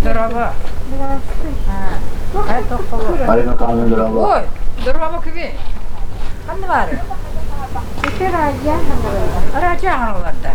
Draba. Aynen kanlı draba. Oy, draba kıvı. Kanı var. Araca hanımlarda.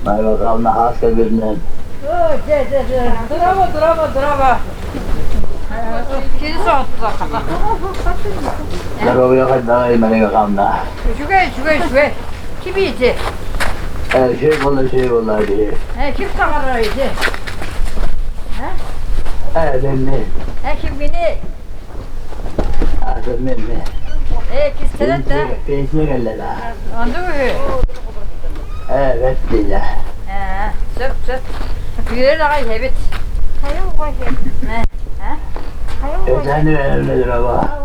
Aynen kanlı hasta birinden. Draba. Kedi saatla kaka. Drabaya kadar aynen kanlı. Şüge. Kim yiyecek? Şey vallahi diye. Kim sağlar yiyecek? Ben ne? Kim beni? Ben ne? Kız senet de. Pensiye geldi la. Andı mı? Evet diye. Söp. Büyüler ağay hebit. Sen de öyle draba.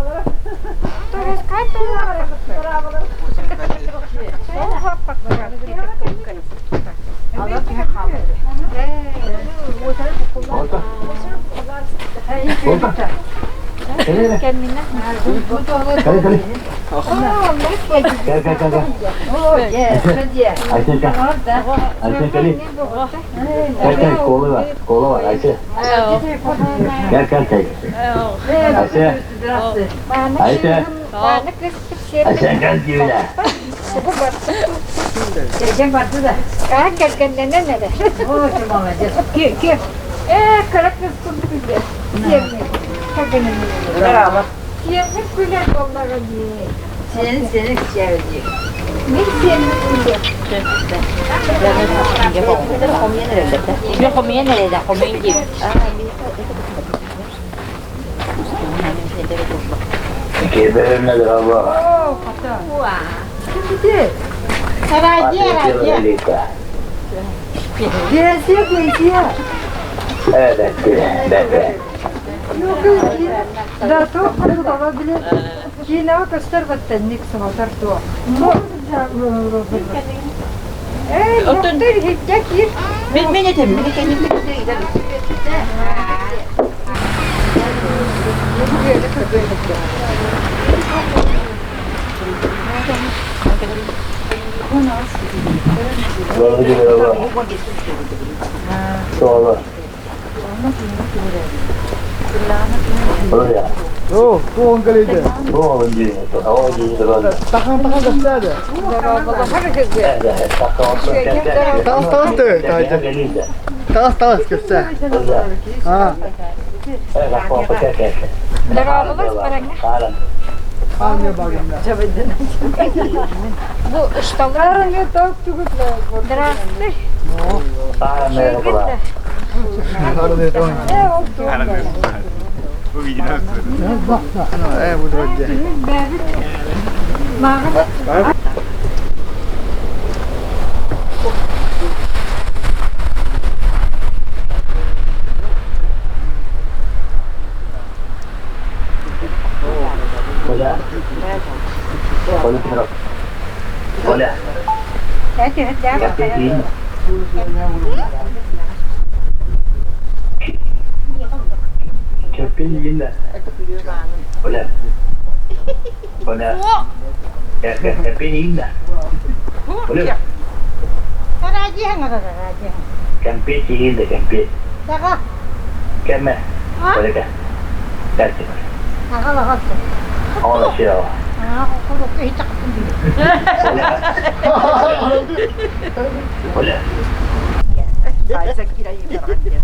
Ayşe kolu var Ayşe. Gel. Ayşe. Ayşe gel gibi de. Geleceğim vardı da. Gel nerede? Kim olacak? Kim? Kara kız kurdu bize. Yemli. Kadının Bravo. yemli güler onlara diye. Senin çevirdiğin. Ne yemli güler? Yo comía nerede? Comía gibi. İki bölümle draba. Şimdi Araziye. Geziyor. Evet. Yok da to kırık olabilir. Yine o göster battanlık sana to. Otur hiddet yir. Ben yedim. Ben kendim gidelim. Doğru gibi draba. Doğru. Olur ya. Oh, bu Ankara'ydı. Bu olunca o yüzde ben. Takan gösterdi. Evet. Tas de. Tas göster. Ha. Evet, bak paket. Hangi bagında? Bu ıştalar ne tavuk tugutla. Drastı. Merhaba. Arada et oyun. Bu videoyu Bak. Bu da önce. Olha. Köpeğin yine. Olha. Köpeğin yine. Olha. Araziye hangi araziye? Köpeğin yine köpeğin. Saka. Keme. Olha gel. Gerçek. Saka bak. Olha şey o. Kuru hiç takım değil. Olha. Baysak gireyim falan diye.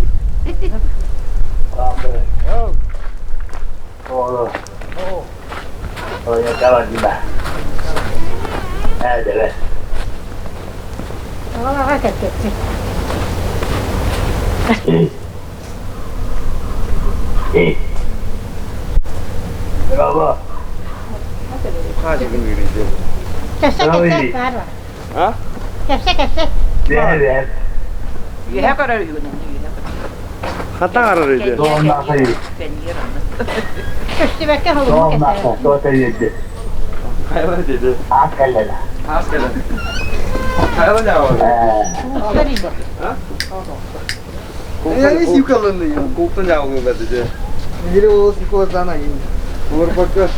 Oğlum. Oğlum kapat gimana? Hadi be. Saka bak ettik. Bravo. Hadi gün yürüyeceğiz. Kese var. Ha? Kese. Ver. Yühe kadar yürüdüm. Hatta ararıydı. Doğumdan sayı. Ben yerim. Üstü bekke olur mu Doğumdan kese? sayı. Doğumdan sayı. Kayalar dedi. Askerler. Askerler. Kayalar ne var? Ini sih kalau ni. Koktan jaoगे मैं तुझे. Jadi वो सीखो sana ini. Umur pakai.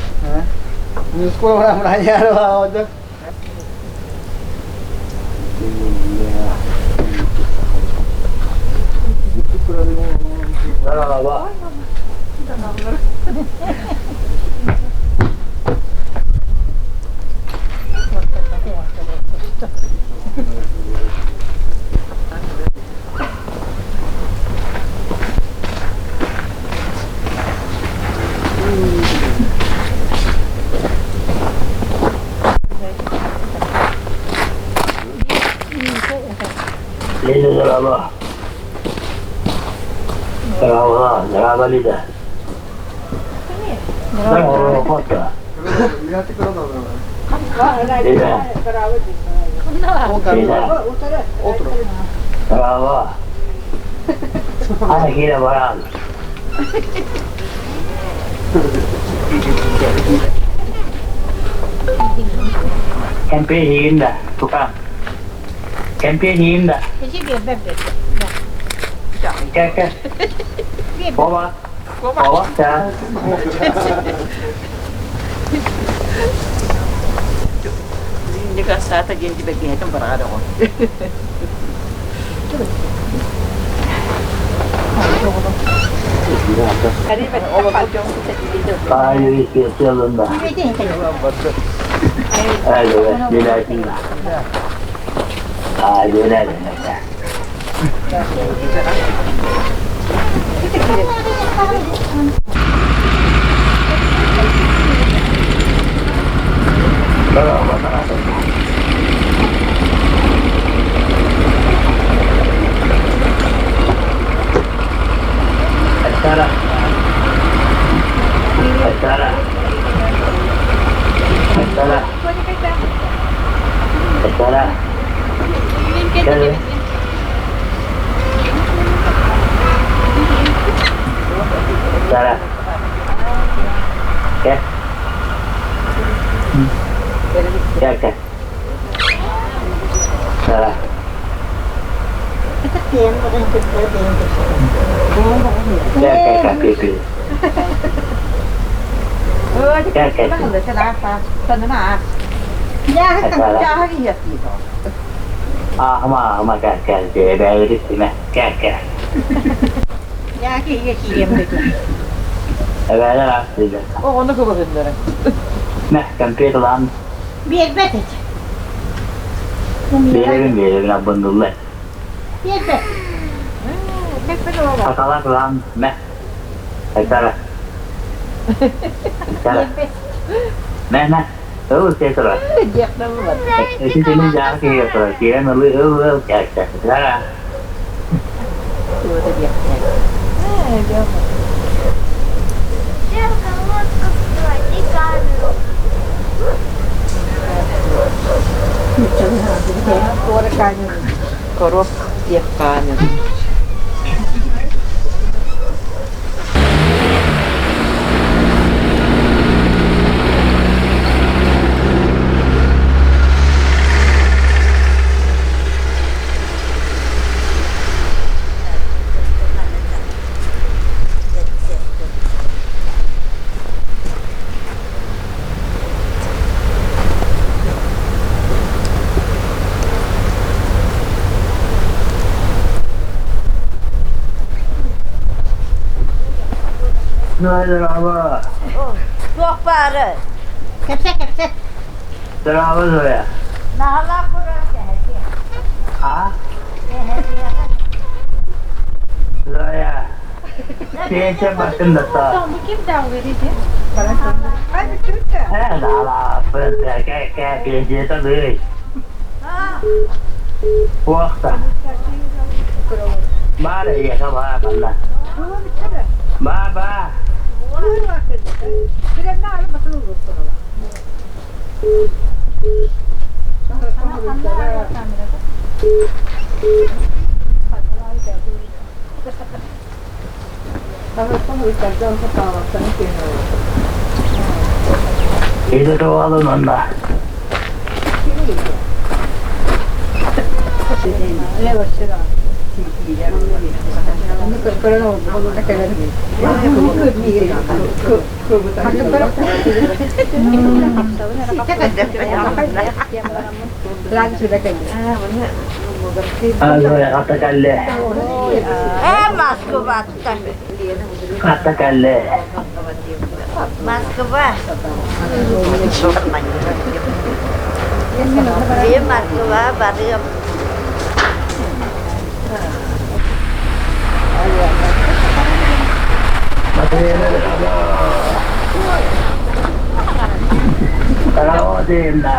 Ini sekolah orang Melayu lah aja. Merhaba. Lidah merhaba. Merhaba, merhaba lidah. Merhaba, foto. Lihat itu kalau Lidah. Oh kan. Lidah. Otro. Merhaba. Ana kira barang. Campaign dah, tukang. Campaign dah. Kek. Bawa. Bawa dah. Hindi ka sa ata din di bagay itong barada ko. Kayu spesial dah. Aduh, bila tinggal. Aduh, dah. Acara. Acara. Acara. Acara. Acara. Ya. Ya kan. Salah. Ya kan pipi. Ya kan. Ama kan dia dari sini. Kan. Evet lah. Oo, ano ko ba ganda rin? Nah, computer lan. Bir bet et. Bilelim abon dulu. Bir bet. Akalar lan. Nah. Acara. Acara. Nah. Oh, saya terus. Diyak na mo ba? Di sini jangan kira kira nelu kayak acara. Tuwa ta diyak na. Diyak mo. Korup diyak kanan. Merhaba. Çok bağırır. Kepse. Merhaba Zoya. Nahla kurar geldi. Ha? Zoya. Kayaknya makin besar. Bu kim davranıyordu? Hadi Türkçe. Lah, kayak kayaknya itu deh. Waktu. Mana ya sama mana? Baba. Frenle arabasını vurdular. İyi de alın onunla. Lagi sudah kayak Kata kalle. Maske battı. Kata kalle. Maske var. Iya maske var, barıyorum. Bravo Dina.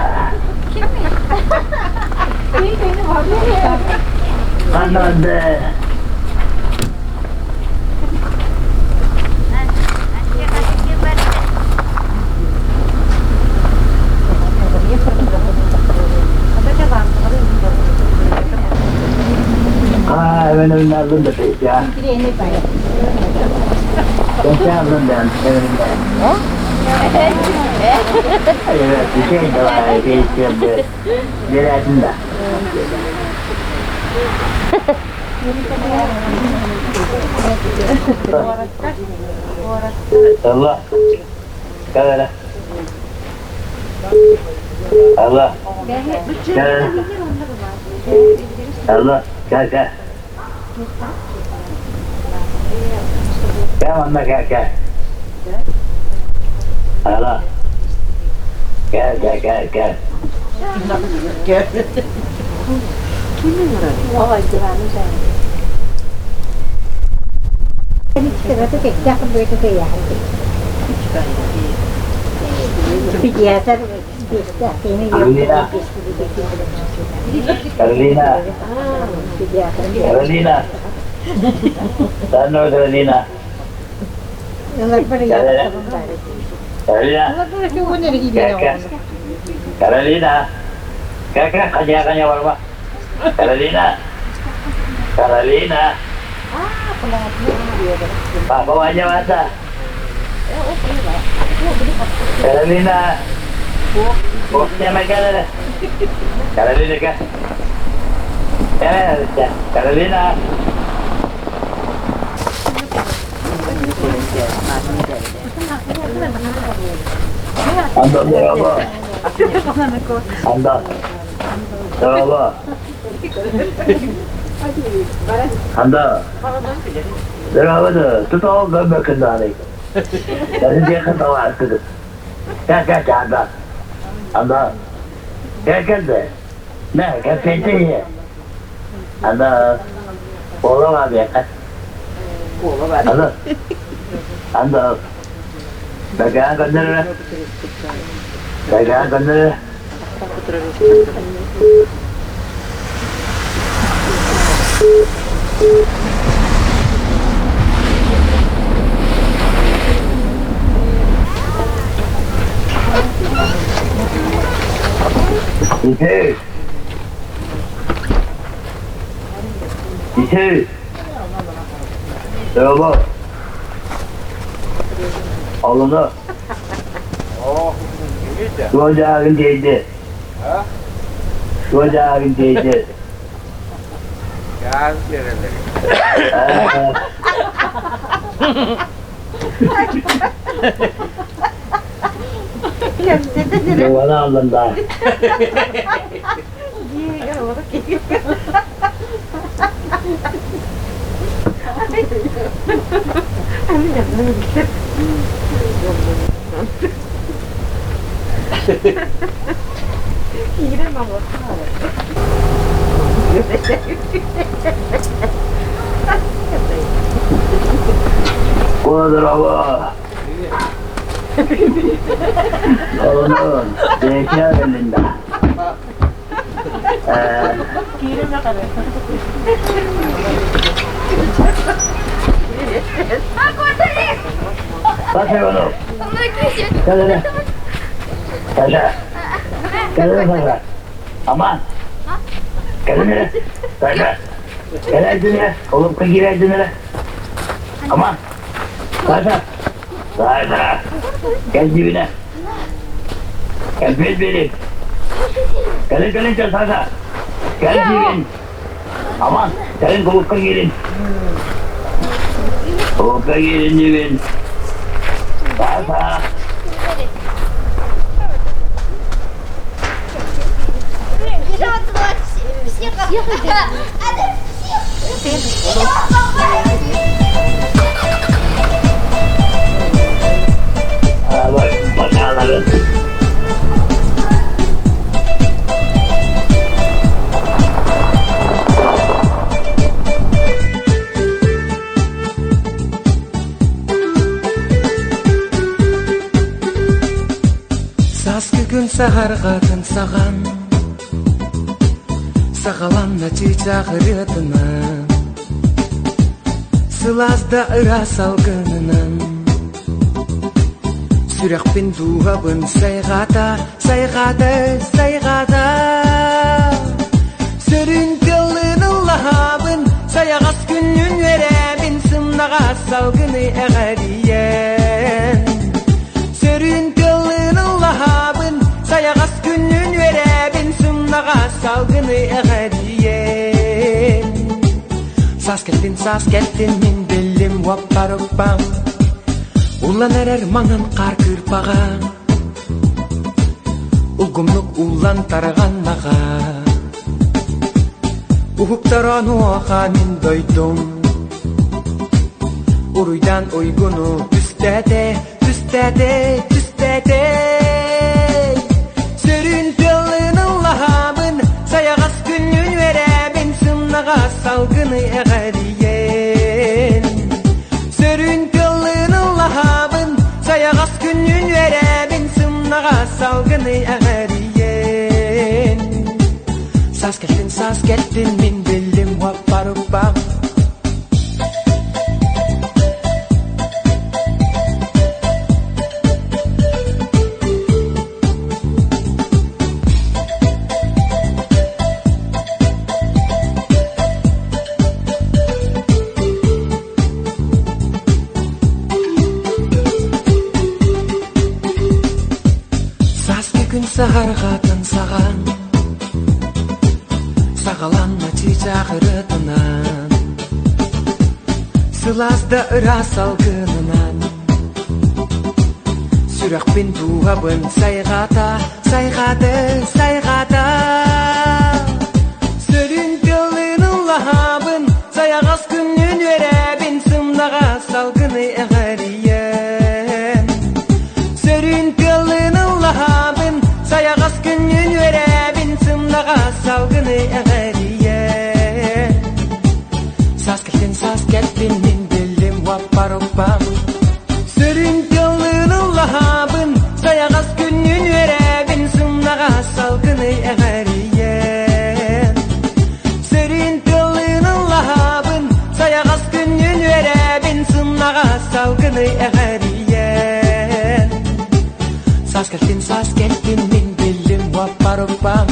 Anladı. Ben önlerden de pek ya. Geçerden önünden. Evet, bir şey de var. Geçerden. Diretinde. Allah. Gel. Allah. Gel. Allah. Gel gel. Gel anne gel gel. Allah. Gel gel gel gel. Carolina. Carolina. Carolina. Sana Carolina. Carolina. Carolina. Carolina. Kakak kanya warma. Carolina. Carolina. Pak bawa aja masa. Carolina. Bosnya mereka ada. Carolina kan? Carolina. Andal berapa? Andal. Berapa? Andal. Berapa tu? Tu tahu berapa kendali? Dari dia ketawa tu. Kakak cakap. Andal. Kakak tu. Nah, kakak tu ya. Andal. Pulau apa ya kan? Andal. Andal. Dagang kandil. Dagang kandil. İçeri. Merhaba. Alını. Şu ocağın teyze. Şu ocağın teyze. Gel yerine. Bana aldın da. Kuadır hava. Oğlum, değişer elinde. Bakın oğlum. Gel hele. Gel. Gel hele. Aman. Gel hele. Gel. Gel hele. Oğlum kı gir hele. Aman. Gel. Gel. Gel dibine. Biri. Kalian cel sasa. Kalian girin. Aman. Kalian buka girin. Buka girin girin. Sasa. Gün сахарғатын саған сағаланна чичағырытынан сылазда ыра салгынынан сүрәқпен дуғабын сайғата сөрінтелінің лағабын саяғас күннің өрәбін сымнаға салгыны әғәриен сөрінтелінің лағабын саяғас күннің өрәбін сымнаға салгыны әғәриен саз кеттін мен білім уаппарықпам улан әрәр маңын қар кырпаған ұлгымлық улан тараған наға ұхыптаран уаға мен дойдым ұруйдан ойгыну түстәде сөрінтелінің лағабын саяғас күннің өрәбін сымнаға салгыны әғәриен сөрінтелінің лағабын саяғас күннің өрәбін сымнаға салгыны әғәриен саз кеттін мен білім уаппарықпам Күн сағарғатын саған сағаланна чичағырытынан сылазда ыра салгынынан сүрәқпен дуғабын сайғата сөрінтелінің лағабын саяғас күннің өрәбін сымнаға салгыны әғәриен сөрінтелінің лағабын саяғас күннің өрәбін сымнаға салгыны әғәриен саз кеттін мен білім уаппарықпам сөрінтелінің лағабын саяғас күннің өрәбін сымнаға салгыны әғәриен сөрінтелінің лағабын саяғас күннің өрәбін сымнаға салгыны әғәриен саз кеттін мен білім уаппарықпам